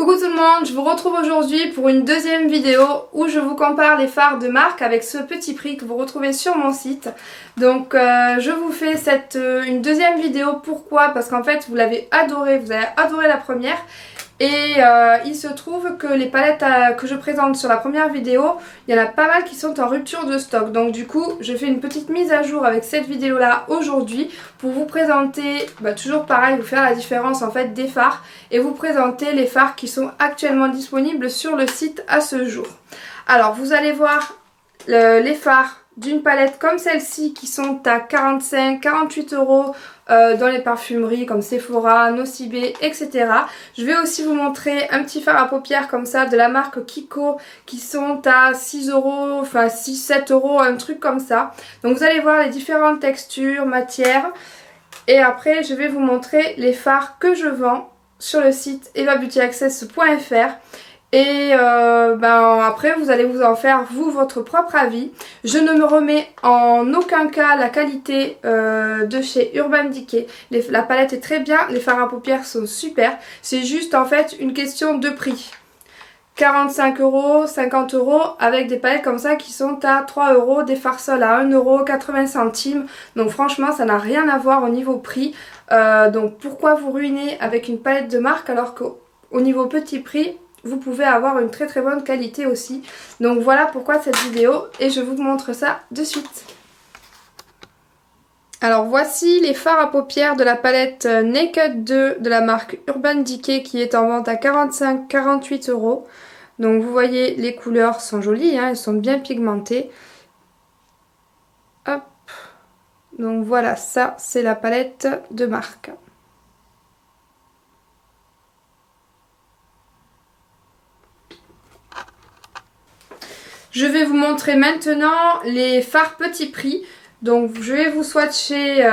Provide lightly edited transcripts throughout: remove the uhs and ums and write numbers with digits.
Coucou tout le monde, je vous retrouve aujourd'hui pour une deuxième vidéo où je vous compare les fards de marque avec ce petit prix que vous retrouvez sur mon site. Donc je vous fais une deuxième vidéo, pourquoi? Parce qu'en fait vous l'avez adoré, vous avez adoré la première. Et il se trouve que les palettes que je présente sur la première vidéo, il y en a pas mal qui sont en rupture de stock. Donc du coup, je fais une petite mise à jour avec cette vidéo là aujourd'hui pour vous présenter, toujours pareil, vous faire la différence en fait des fards et vous présenter les fards qui sont actuellement disponibles sur le site à ce jour. Alors vous allez voir les fards d'une palette comme celle-ci qui sont à 45-48 € dans les parfumeries comme Sephora, Nocibé, etc. Je vais aussi vous montrer un petit fard à paupières comme ça de la marque Kiko qui sont à 6 €, enfin 6-7 €, un truc comme ça. Donc vous allez voir les différentes textures, matières. Et après je vais vous montrer les fards que je vends sur le site evabeautyaccess.fr. Et après vous allez vous en faire vous votre propre avis. Je ne me remets en aucun cas la qualité de chez Urban Decay. La palette est très bien, les fards à paupières sont super. C'est juste en fait une question de prix. 45 €, 50 € avec des palettes comme ça qui sont à 3 €, des fards sols à 1 € 80 centimes. Donc franchement ça n'a rien à voir au niveau prix. Donc pourquoi vous ruiner avec une palette de marque alors qu'au niveau petit prix vous pouvez avoir une très très bonne qualité aussi. Donc voilà pourquoi cette vidéo et je vous montre ça de suite. Alors voici les fards à paupières de la palette Naked 2 de la marque Urban Decay qui est en vente à 45-48 €. Donc vous voyez les couleurs sont jolies, hein, elles sont bien pigmentées. Hop. Donc voilà, ça c'est la palette de marque. Je vais vous montrer maintenant les fards petit prix. Donc je vais vous swatcher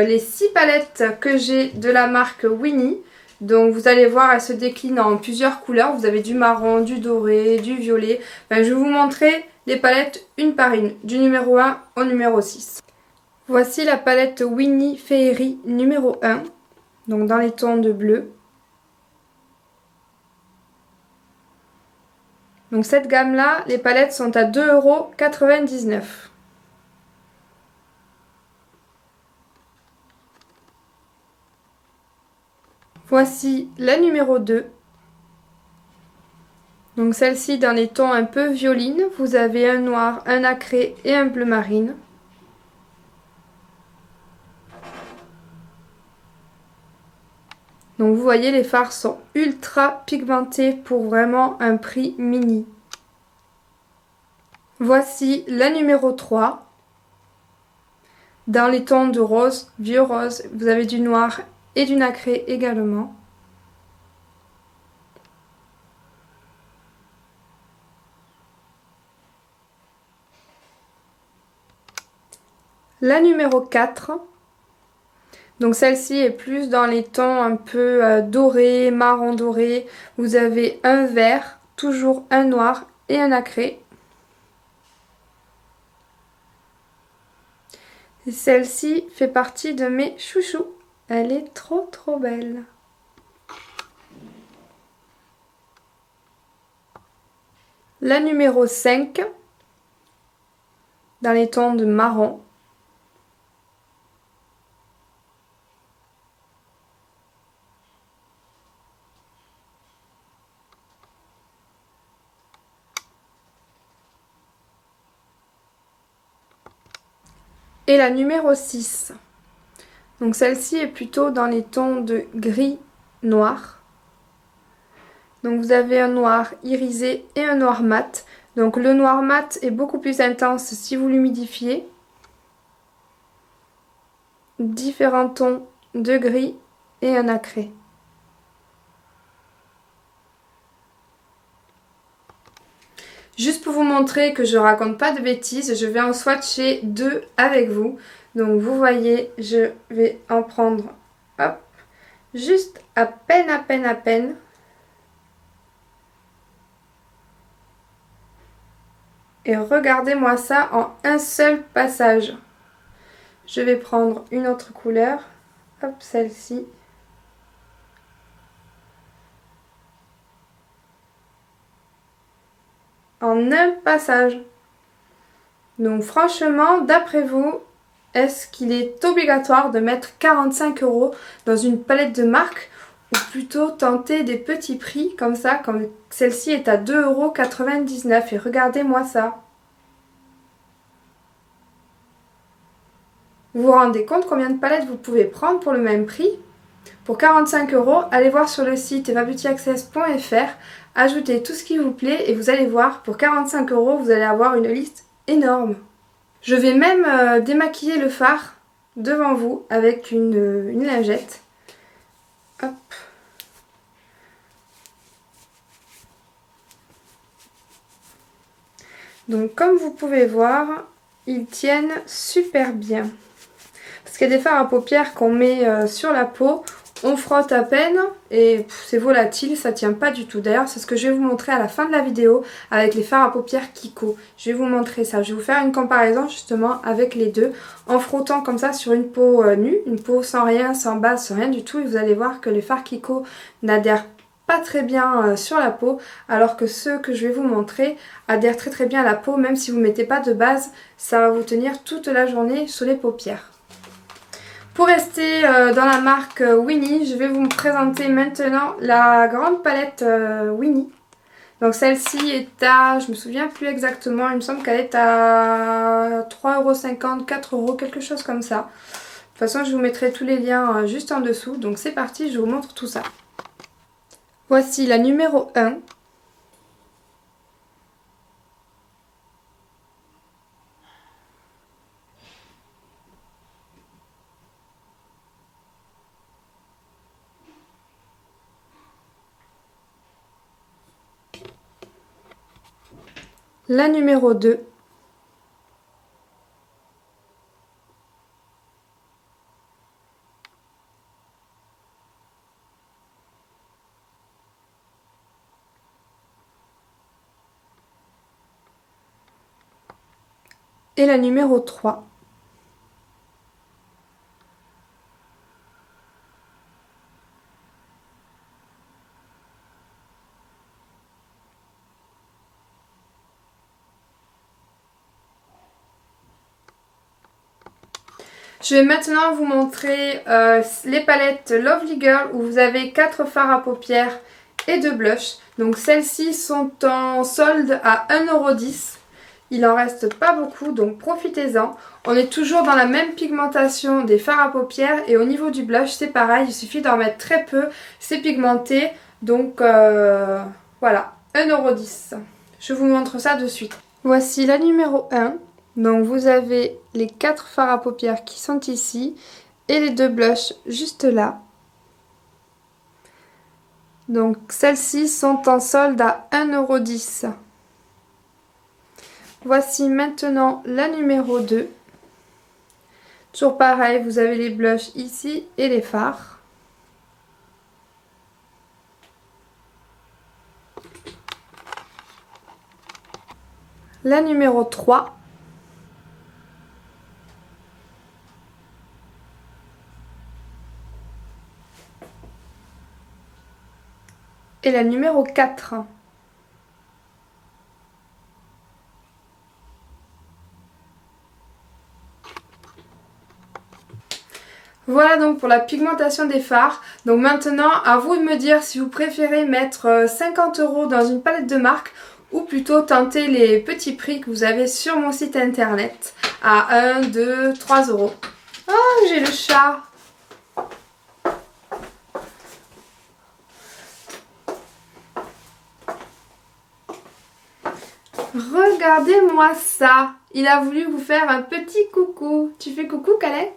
les 6 palettes que j'ai de la marque Winnie. Donc vous allez voir, elles se déclinent en plusieurs couleurs. Vous avez du marron, du doré, du violet. Enfin, je vais vous montrer les palettes une par une, du numéro 1 au numéro 6. Voici la palette Winnie Féerie numéro 1. Donc dans les tons de bleu. Donc cette gamme là, les palettes sont à 2,99 €. Voici la numéro 2. Donc celle-ci dans les tons un peu violines. Vous avez un noir, un nacré et un bleu marine. Donc vous voyez les fards sont ultra pigmentés pour vraiment un prix mini. Voici la numéro 3. Dans les tons de rose, vieux rose, vous avez du noir et du nacré également. La numéro 4. Donc celle-ci est plus dans les tons un peu doré, marron doré. Vous avez un vert, toujours un noir et un nacré. Celle-ci fait partie de mes chouchous. Elle est trop trop belle. La numéro 5, dans les tons de marron. Et la numéro 6. Donc celle-ci est plutôt dans les tons de gris noir. Donc vous avez un noir irisé et un noir mat. Donc le noir mat est beaucoup plus intense si vous l'humidifiez. Différents tons de gris et un nacré. Juste pour vous montrer que je raconte pas de bêtises, je vais en swatcher 2 avec vous. Donc vous voyez, je vais en prendre, hop, juste à peine. Et regardez-moi ça en un seul passage. Je vais prendre une autre couleur, hop, celle-ci. en un passage. Donc franchement, d'après vous, est-ce qu'il est obligatoire de mettre 45 € dans une palette de marque ou plutôt tenter des petits prix comme ça, comme celle-ci est à 2,99 € et regardez-moi ça. Vous vous rendez compte combien de palettes vous pouvez prendre pour le même prix? Pour 45 €, allez voir sur le site evabeautyaccess.fr, ajoutez tout ce qui vous plaît et vous allez voir, pour 45 €, vous allez avoir une liste énorme. Je vais même démaquiller le fard devant vous avec une lingette. Hop. Donc comme vous pouvez voir, ils tiennent super bien. Parce qu'il y a des fards à paupières qu'on met sur la peau, on frotte à peine et c'est volatile, ça tient pas du tout. D'ailleurs, c'est ce que je vais vous montrer à la fin de la vidéo avec les fards à paupières Kiko. Je vais vous montrer ça. Je vais vous faire une comparaison justement avec les deux en frottant comme ça sur une peau nue, une peau sans rien, sans base, sans rien du tout. Et vous allez voir que les fards Kiko n'adhèrent pas très bien sur la peau, alors que ceux que je vais vous montrer adhèrent très très bien à la peau. Même si vous ne mettez pas de base, ça va vous tenir toute la journée sur les paupières. Pour rester dans la marque Winnie, je vais vous présenter maintenant la grande palette Winnie. Donc celle-ci est à, je me souviens plus exactement, il me semble qu'elle est à 3,50 €, 4 €, quelque chose comme ça. De toute façon, je vous mettrai tous les liens juste en dessous. Donc c'est parti, je vous montre tout ça. Voici la numéro 1. La numéro 2. Et la numéro 3. Je vais maintenant vous montrer les palettes Lovely Girl où vous avez 4 fards à paupières et 2 blushs. Donc celles-ci sont en solde à 1,10 €. Il en reste pas beaucoup, donc profitez-en. On est toujours dans la même pigmentation des fards à paupières et au niveau du blush c'est pareil, il suffit d'en mettre très peu, c'est pigmenté. Donc voilà, 1,10 €. Je vous montre ça de suite. Voici la numéro 1. Donc vous avez les 4 fards à paupières qui sont ici et les 2 blushs juste là. Donc celles-ci sont en solde à 1,10 €. Voici maintenant la numéro 2. Toujours pareil, vous avez les blushs ici et les fards. La numéro 3. Et la numéro 4. Voilà donc pour la pigmentation des fards. Donc maintenant, à vous de me dire si vous préférez mettre 50 € dans une palette de marque ou plutôt tenter les petits prix que vous avez sur mon site internet à 1, 2, 3 €. Oh, j'ai le chat! Regardez-moi ça! Il a voulu vous faire un petit coucou. Tu fais coucou, Calais?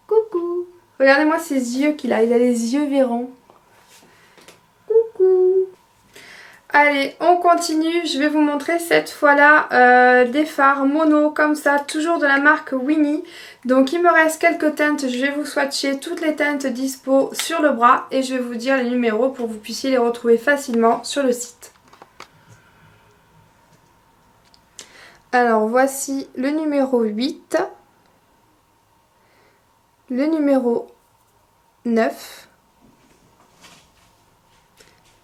Coucou! Regardez-moi ces yeux qu'il a. Il a les yeux verrons. Coucou! Allez, on continue. Je vais vous montrer cette fois-là des fards mono comme ça, toujours de la marque Winnie. Donc il me reste quelques teintes. Je vais vous swatcher toutes les teintes dispo sur le bras et je vais vous dire les numéros pour que vous puissiez les retrouver facilement sur le site. Alors voici le numéro 8, le numéro 9,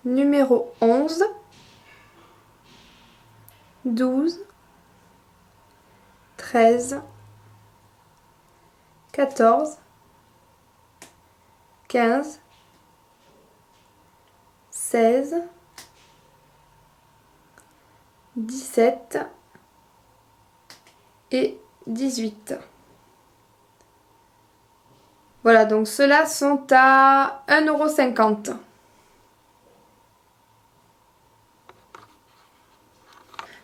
numéro 11, 12, 13, 14, 15, 16, 17 et 18. Voilà, donc ceux-là sont à 1,50 €.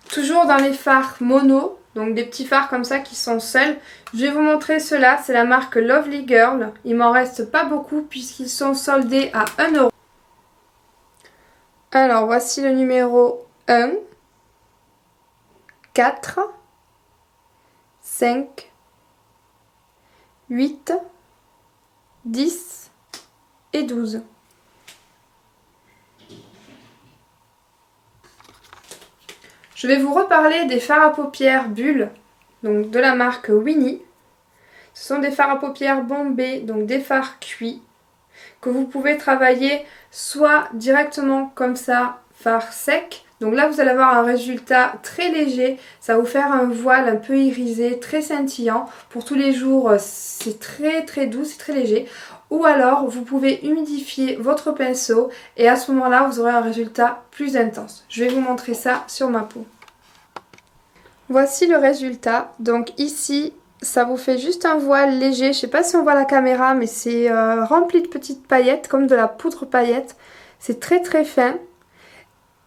Toujours dans les fards mono, donc des petits fards comme ça qui sont seuls. Je vais vous montrer ceux-là, c'est la marque Lovely Girl. Il m'en reste pas beaucoup puisqu'ils sont soldés à 1 €. Alors voici le numéro 1, 4, 5, 8, 10 et 12. Je vais vous reparler des fards à paupières Bulle, donc de la marque Winnie. Ce sont des fards à paupières bombés, donc des fards cuits, que vous pouvez travailler soit directement comme ça, fard sec. Donc là vous allez avoir un résultat très léger, ça va vous faire un voile un peu irisé, très scintillant. Pour tous les jours c'est très doux, c'est très léger. Ou alors vous pouvez humidifier votre pinceau et à ce moment-là vous aurez un résultat plus intense. Je vais vous montrer ça sur ma peau. Voici le résultat. Donc ici ça vous fait juste un voile léger. Je sais pas si on voit la caméra mais c'est rempli de petites paillettes comme de la poudre paillette. C'est très fin.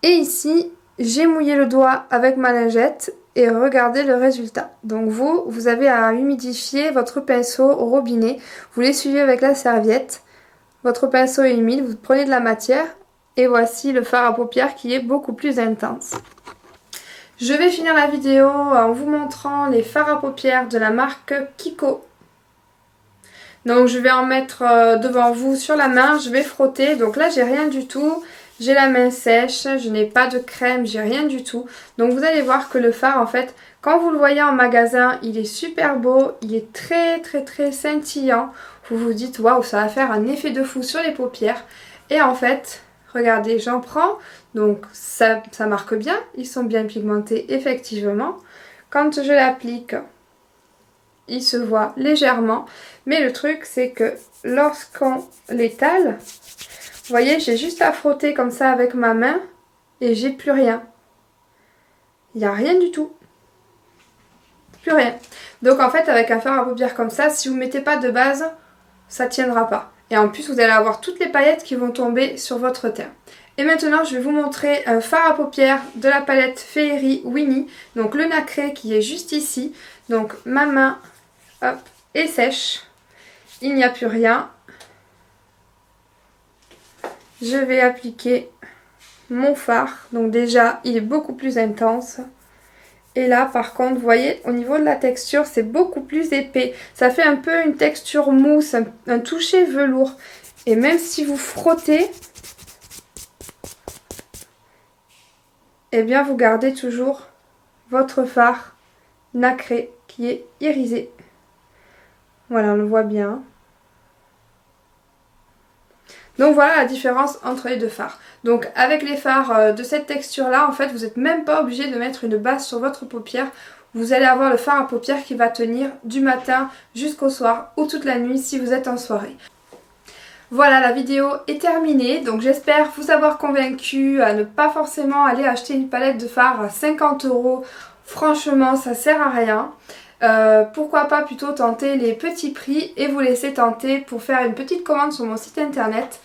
Et ici j'ai mouillé le doigt avec ma lingette. Et regardez le résultat. Donc vous avez à humidifier votre pinceau au robinet. Vous l'essuyez avec la serviette. Votre pinceau est humide, vous prenez de la matière. Et voici le fard à paupières qui est beaucoup plus intense. Je vais finir la vidéo en vous montrant les fards à paupières de la marque Kiko. Donc je vais en mettre devant vous sur la main, je vais frotter. Donc là j'ai rien du tout. J'ai la main sèche, je n'ai pas de crème, j'ai rien du tout. Donc vous allez voir que le fard en fait, quand vous le voyez en magasin, il est super beau, il est très scintillant. Vous vous dites waouh, ça va faire un effet de fou sur les paupières. Et en fait, regardez, j'en prends, donc ça marque bien, ils sont bien pigmentés effectivement. Quand je l'applique, il se voit légèrement. Mais le truc c'est que lorsqu'on l'étale, vous voyez, j'ai juste à frotter comme ça avec ma main et j'ai plus rien. Il n'y a rien du tout. Plus rien. Donc en fait, avec un fard à paupières comme ça, si vous ne mettez pas de base, ça ne tiendra pas. Et en plus, vous allez avoir toutes les paillettes qui vont tomber sur votre teint. Et maintenant, je vais vous montrer un fard à paupières de la palette Féerie Winnie. Donc le nacré qui est juste ici. Donc ma main, hop, est sèche. Il n'y a plus rien. Je vais appliquer mon fard. Donc déjà, il est beaucoup plus intense. Et là, par contre, vous voyez, au niveau de la texture, c'est beaucoup plus épais. Ça fait un peu une texture mousse, un toucher velours. Et même si vous frottez, eh bien, vous gardez toujours votre fard nacré qui est irisé. Voilà, on le voit bien. Donc voilà la différence entre les deux fards. Donc avec les fards de cette texture là, en fait vous n'êtes même pas obligé de mettre une base sur votre paupière. Vous allez avoir le fard à paupières qui va tenir du matin jusqu'au soir ou toute la nuit si vous êtes en soirée. Voilà, la vidéo est terminée, donc j'espère vous avoir convaincu à ne pas forcément aller acheter une palette de fard à 50 €. Franchement ça sert à rien. Pourquoi pas plutôt tenter les petits prix et vous laisser tenter pour faire une petite commande sur mon site internet,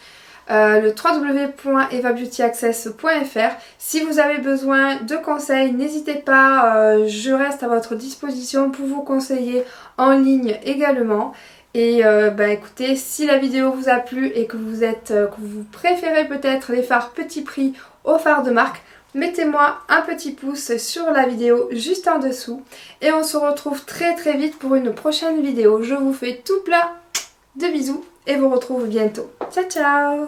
le www.evabeautyaccess.fr. Si vous avez besoin de conseils, n'hésitez pas, je reste à votre disposition pour vous conseiller en ligne également. Et écoutez, si la vidéo vous a plu et que vous préférez peut-être les fards petit prix aux fards de marque, mettez-moi un petit pouce sur la vidéo juste en dessous. Et on se retrouve très vite pour une prochaine vidéo. Je vous fais tout plein de bisous et vous retrouve bientôt. Ciao ciao!